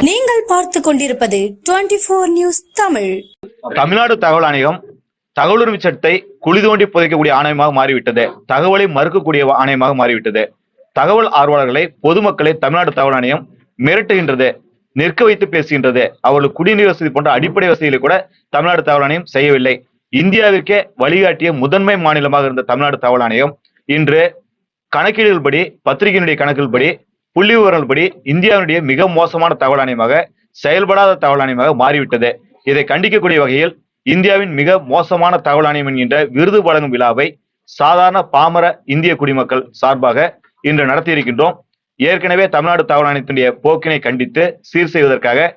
நீங்கள் பார்த்து கொண்டிருப்பது 24 நியூஸ் தமிழ். தமிழ்நாடு தகவல் ஆணையம் தகவல் உரிமை சட்டத்தை குழி தோண்டி புதைக்கக்கூடிய ஆணையமாக மாறிவிட்டது. தகவலை மறுக்கக்கூடிய ஆணையமாக மாறிவிட்டது. தகவல் ஆர்வலர்களை, பொதுமக்களை தமிழ்நாடு தகவல் ஆணையம் மிரட்டுகின்றது, நிற்க வைத்து பேசுகின்றது. அவர்களுக்கு குடிநீர் வசதி போன்ற அடிப்படை வசதிகளை கூட தமிழ்நாடு தகவல் ஆணையம் செய்யவில்லை. இந்தியாவிற்கே வழிகாட்டிய முதன்மை மாநிலமாக இருந்த தமிழ்நாடு தகவல் ஆணையம் இன்று கணக்கீடுகள்படி, பத்திரிகையினுடைய கணக்குகள்படி, புள்ளி விவரங்கள்படி இந்தியாவுடைய மிக மோசமான தகவல் ஆணையமாக, செயல்படாத தகவல் ஆணையமாக மாறிவிட்டது. இதை கண்டிக்கக்கூடிய வகையில் இந்தியாவின் மிக மோசமான தகவல் ஆணையம் என்கின்ற விருது வழங்கும் விழாவை சாதாரண பாமர இந்திய குடிமக்கள் சார்பாக இன்று நடத்தியிருக்கின்றோம். ஏற்கனவே தமிழ்நாடு தகவல் ஆணையத்தினுடைய போக்கினை கண்டித்து சீர் செய்வதற்காக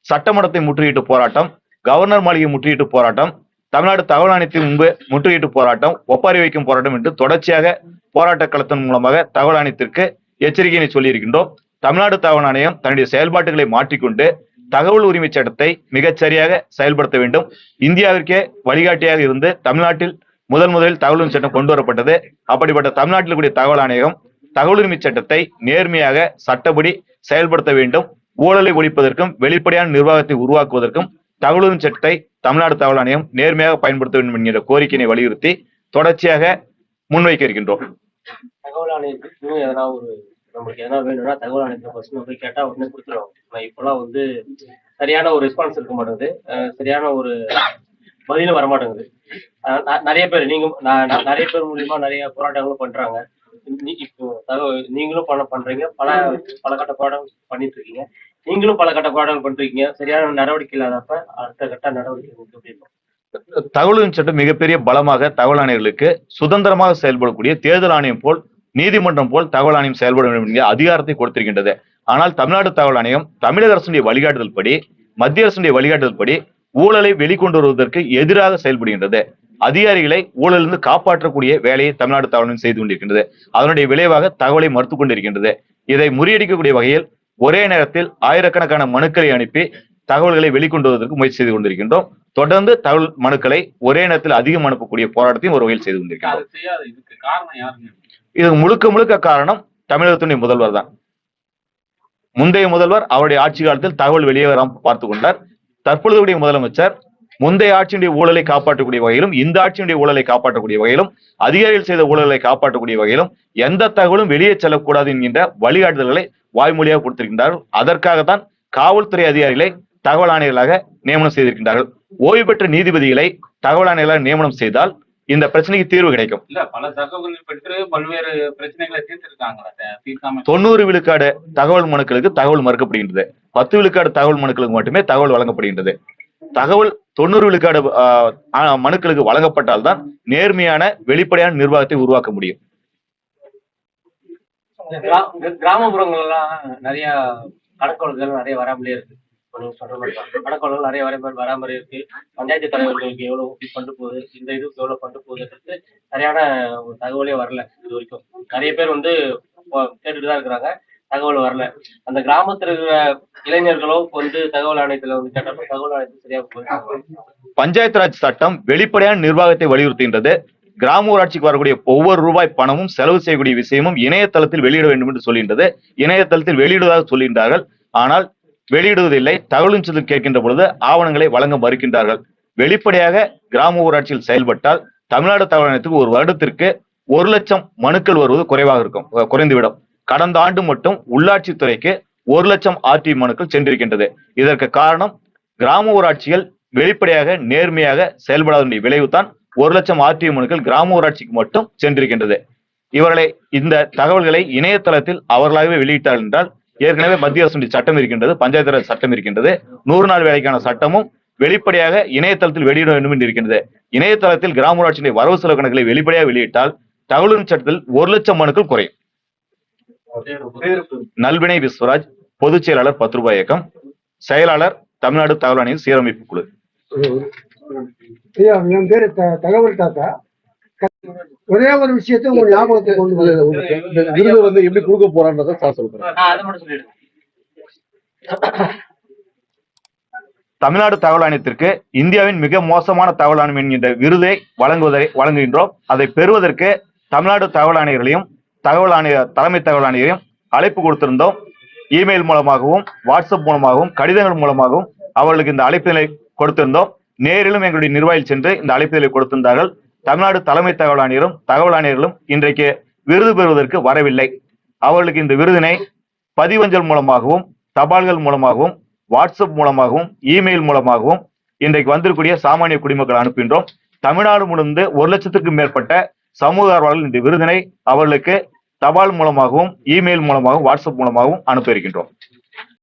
சட்டமன்றத்தை முற்றுகையிட்டு போராட்டம், கவர்னர் மாளிகை முற்றுகையிட்டு போராட்டம், தமிழ்நாடு தகவல் ஆணையத்தின் முன்பு முற்றுகையிட்டு போராட்டம், ஒப்பாரி வைக்கும் போராட்டம் என்று தொடர்ச்சியாக போராட்ட களத்தின் மூலமாக தகவல் ஆணையத்திற்கு எச்சரிக்கையை சொல்லியிருக்கின்றோம். தமிழ்நாடு தகவல் ஆணையம் தன்னுடைய செயல்பாட்டுகளை மாற்றிக்கொண்டு தகவல் உரிமை சட்டத்தை மிகச்சரியாக செயல்படுத்த வேண்டும். இந்தியாவிற்கே வழிகாட்டியாக இருந்து தமிழ்நாட்டில் முதலில் தகவல் உரிமை சட்டம் கொண்டு வரப்பட்டது. அப்படிப்பட்ட தமிழ்நாட்டில் கூடிய தகவல் ஆணையம் தகவல் உரிமை சட்டத்தை நேர்மையாக சட்டப்படி செயல்படுத்த வேண்டும். ஊழலை ஒழிப்பதற்கும் வெளிப்படையான நிர்வாகத்தை உருவாக்குவதற்கும் தகவல் உரிமை சட்டத்தை தமிழ்நாடு தகவல் ஆணையம் நேர்மையாக பயன்படுத்த வேண்டும் என்கிற கோரிக்கையை வலியுறுத்தி தொடர்ச்சியாக முன்வைக்க இருக்கின்றோம். தகவல் ஆணையத்துக்கு நம்மளுக்கு எதனா வேணும்னா தகவல் ஆணையத்தை ஃபர்ஸ்ட் நம்ம போய் கேட்டா உடனே கொடுத்துருவாங்க. நான் இப்பெல்லாம் சரியான ஒரு ரெஸ்பான்ஸ் இருக்க மாட்டேங்குது, சரியான ஒரு பதிலும் வர மாட்டேங்குது. நிறைய பேர் நிறைய பேர் மூலியமா நிறைய போராட்டங்களும் பண்றாங்க. இப்போ நீங்களும் பண்றீங்க, பல கட்ட போராட்டம் பண்ணிட்டு இருக்கீங்க. நீங்களும் பல கட்ட போராட்டங்கள் பண்றீங்க. சரியான நடவடிக்கை இல்லாதப்ப அடுத்த கட்ட நடவடிக்கை. தகவல் சட்டம் மிகப்பெரிய பலமாக தகவல் ஆணையர்களுக்கு சுதந்திரமாக செயல்படக்கூடிய தேர்தல் ஆணையம் போல், நீதிமன்றம் போல் தகவல் ஆணையம் செயல்பட வேண்டும் என்கிற அதிகாரத்தை கொடுத்திருக்கின்றது. ஆனால் தமிழ்நாடு தகவல் ஆணையம் தமிழக அரசுடைய வழிகாட்டுதல் படி, மத்திய அரசுடைய வழிகாட்டுதல் படி ஊழலை வெளிக்கொண்டு வருவதற்கு எதிராக செயல்படுகின்றது. அதிகாரிகளை ஊழலிருந்து காப்பாற்றக்கூடிய வேலையை தமிழ்நாடு தகவல் ஆணையம் செய்து கொண்டிருக்கின்றது. அதனுடைய விளைவாக தகவலை மறுத்துக் கொண்டிருக்கின்றது. இதை முறியடிக்கக்கூடிய வகையில் ஒரே நேரத்தில் ஆயிரக்கணக்கான மனுக்களை அனுப்பி தகவல்களை வெளிக்கொண்டு வருவதற்கு முயற்சி செய்து கொண்டிருக்கின்றோம். தொடர்ந்து தகவல் மனுக்களை ஒரே நேரத்தில் அதிகம் அனுப்பக்கூடிய போராட்டத்தையும் ஒரு வகையில் செய்து கொண்டிருக்கிறோம். இது முழுக்க காரணம் தமிழகத்தினுடைய முதல்வர் தான். முந்தைய முதல்வர் அவருடைய ஆட்சி காலத்தில் தகவல் வெளியே வராமல் பார்த்துக் கொண்டார். தற்பொழுதைய முதலமைச்சர் முந்தைய ஆட்சியினுடைய ஊழலை காப்பாற்றக்கூடிய வகையிலும், இந்த ஆட்சியினுடைய ஊழலை காப்பாற்றக்கூடிய வகையிலும், அதிகாரிகள் செய்த ஊழலை காப்பாற்றக்கூடிய வகையிலும் எந்த தகவலும் வெளியே செல்லக்கூடாது என்கின்ற வழிகாட்டுதல்களை வாய்மொழியாக கொடுத்திருக்கின்றார்கள். அதற்காகத்தான் காவல்துறை அதிகாரிகளை தகவல் ஆணையர்களாக நியமனம் செய்திருக்கின்றார்கள். ஓய்வு பெற்ற நீதிபதிகளை தகவல் ஆணையர்களாக நியமனம் செய்தால் இந்த பிரச்சனைக்கு தீர்வு கிடைக்கும். பல தகவல்கள் பெற்று பல்வேறு பிரச்சனைகளை தீர்த்திருக்காங்க. 90 விழுக்காடு தகவல் மனுக்களுக்கு தகவல் மறுக்கப்படுகின்றது. 10 விழுக்காடு தகவல் மனுக்களுக்கு மட்டுமே தகவல் வழங்கப்படுகின்றது. தகவல் 90 விழுக்காடு மனுக்களுக்கு வழங்கப்பட்டால்தான் நேர்மையான வெளிப்படையான நிர்வாகத்தை உருவாக்க முடியும். கிராமப்புறங்கள் எல்லாம் நிறைய கணக்கொழுகள் நிறைய வராமலே இருக்கு. கணக்கொழுகள் நிறைய வராமலே இருக்கு. பஞ்சாயத்து தலைவர்களுக்கு எவ்வளவு ஃபண்டு போகுது, இந்த இதுக்கு எவ்வளவு ஃபண்டு போகுதுன்றது சரியான ஒரு தகவலே வரல. இது வரைக்கும் நிறைய பேர் கேட்டுட்டுதான் இருக்கிறாங்க, தகவல் வரல. அந்த கிராமத்துல இருக்கிற இளைஞர்களோ தகவல் ஆணையத்துல கேட்டப்ப தகவல் ஆணையத்தில் சரியா போயிருக்கு. பஞ்சாயத்து ராஜ் சட்டம் வெளிப்படையான நிர்வாகத்தை வலியுறுத்துகின்றது. கிராம ஊராட்சிக்கு வரக்கூடிய ஒவ்வொரு ரூபாய் பணமும் செலவு செய்யக்கூடிய விஷயமும் இணையதளத்தில் வெளியிட வேண்டும் என்று சொல்கின்றது. இணையதளத்தில் வெளியிடுவதாக சொல்கின்றார்கள், ஆனால் வெளியிடுவதில்லை. தகவல் கேட்கின்ற பொழுது ஆவணங்களை வழங்க மறுக்கின்றார்கள். வெளிப்படையாக கிராம ஊராட்சியில் செயல்பட்டால் தமிழ்நாடு தகவல் ஆணையத்துக்கு ஒரு வருடத்திற்கு 1 லட்சம் மனுக்கள் வருவது குறைந்துவிடும். கடந்த ஆண்டு மட்டும் உள்ளாட்சித்துறைக்கு 1 லட்சம் ஆர்டி மனுக்கள் சென்றிருக்கின்றது. இதற்கு காரணம் கிராம ஊராட்சிகள் வெளிப்படையாக நேர்மையாக செயல்படாத விளைவுதான் 1 லட்சம் ஆர்டி மனுக்கள் கிராம ஊராட்சிக்கு மட்டும் சென்றிருக்கின்றது. இந்த தகவல்களை இணையதளத்தில் அவர்களாகவே வெளியிட்டார்கள் என்றால், ஏற்கனவே மத்திய அரசுடைய சட்டம் இருக்கின்றது, பஞ்சாயத்து ராஜ் சட்டம் இருக்கின்றது, 100 நாள் வேலைக்கான சட்டமும் வெளிப்படையாக இணையதளத்தில் வெளியிட வேண்டும் என்று இருக்கின்றது. இணையதளத்தில் கிராம ஊராட்சியுடைய வரவு செலவு கணக்குகளை வெளிப்படையாக வெளியிட்டால் தகவல் உரிமை சட்டத்தில் 1 லட்சம் மனுக்கள் குறையும். நல்வினை விஸ்வராஜ், பொதுச் செயலாளர் 10 ரூபாய் இயக்கம், செயலாளர் தமிழ்நாடு தகவல் ஆணைய சீரமைப்பு குழு. என் பேரு தகவல் தாத்தா. ஒரே ஒரு விஷயத்தை உங்க ஞாபகத்தை கொண்டு விருது எப்படி கொடுக்க போறான்றத சொல்றேன். தமிழ்நாடு தகவல் ஆணையத்திற்கு இந்தியாவின் மிக மோசமான தகவல் ஆணையம் என்கின்ற விருதை வழங்குகின்றோம். அதை பெறுவதற்கு தமிழ்நாடு தகவல் ஆணையர்களையும் தலைமை தகவல் ஆணையரையும் அழைப்பு கொடுத்திருந்தோம். இமெயில் மூலமாகவும் வாட்ஸ்அப் மூலமாகவும் கடிதங்கள் மூலமாகவும் அவர்களுக்கு இந்த அழைப்பினை கொடுத்திருந்தோம். நேரிலும் எங்களுடைய நிர்வாகிகள் சென்று இந்த அழைப்பிதழை கொடுத்திருந்தார்கள். தமிழ்நாடு தலைமை தகவல் ஆணையர்களும் இன்றைக்கு விருது பெறுவதற்கு வரவில்லை. அவர்களுக்கு இந்த விருதினை பதிவஞ்சல் மூலமாகவும் தபால்கள் மூலமாகவும் வாட்ஸ்அப் மூலமாகவும் இமெயில் மூலமாகவும் இன்றைக்கு வந்திருக்கூடிய சாமானிய குடிமக்கள் அனுப்புகின்றோம். தமிழ்நாடு முழுந்து 1,00,000க்கும் மேற்பட்ட சமூக ஆர்வலர்கள் இந்த விருதினை அவர்களுக்கு தபால் மூலமாகவும் இமெயில் மூலமாகவும் வாட்ஸ்அப் மூலமாகவும் அனுப்ப இருக்கின்றோம்.